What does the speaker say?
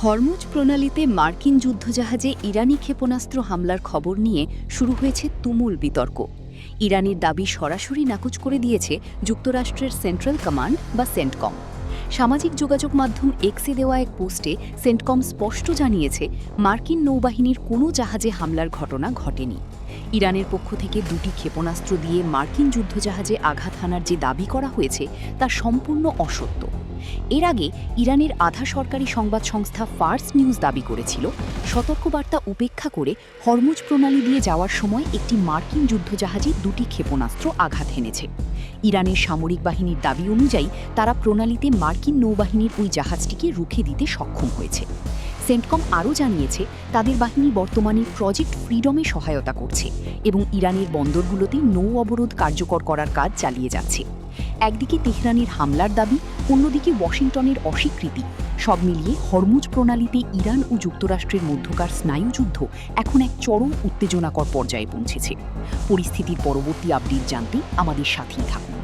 Hormuz প্রণালীতে মার্কিন যুদ্ধজাহাজে ইরানি ক্ষেপণাস্ত্র হামলার খবর নিয়ে শুরু হয়েছে তুমুল বিতর্ক। ইরানের দাবি সরাসরি নাকচ করে দিয়েছে যুক্তরাষ্ট্রের সেন্ট্রাল কমান্ড বা সেন্টকম। সামাজিক যোগাযোগ মাধ্যম এক্সে দেওয়া এক পোস্টে সেন্টকম স্পষ্ট জানিয়েছে মার্কিন নৌবাহিনীর কোনো জাহাজে হামলার ঘটনা ঘটেনি। ইরানের পক্ষ থেকে দুটি ক্ষেপণাস্ত্র দিয়ে মার্কিন যুদ্ধজাহাজে আঘাত হানার যে দাবি করা হয়েছে তা সম্পূর্ণ অসত্য। এর আগে ইরানের আধা সরকারি সংবাদ সংস্থা ফার্স নিউজ দাবি করেছিল সতর্কবার্তা উপেক্ষা করে হরমুজ প্রণালী দিয়ে যাওয়ার সময় একটি মার্কিন যুদ্ধজাহাজে দুটি ক্ষেপণাস্ত্র আঘাত হেনেছে। ইরানের সামরিক বাহিনীর দাবি অনুযায়ী তারা প্রণালীতে মার্কিন নৌবাহিনীর ওই জাহাজটিকে রুখে দিতে সক্ষম হয়েছে। সেন্টকম আরও জানিয়েছে তাদের বাহিনী বর্তমানে প্রজেক্ট ফ্রিডমে সহায়তা করছে এবং ইরানের বন্দরগুলোতে নৌ অবরোধ কার্যকর করার কাজ চালিয়ে যাচ্ছে। একদিকে তেহরানের হামলার দাবি, অন্যদিকে ওয়াশিংটনের অস্বীকৃতি। সব মিলিয়ে হরমুজ প্রণালীতে ইরান ও যুক্তরাষ্ট্রের মধ্যকার স্নায়ুযুদ্ধ এখন এক চরম উত্তেজনাকর পর্যায়ে পৌঁছেছে। পরিস্থিতির পরবর্তী আপডেট জানতে আমাদের সাথেই থাকুন।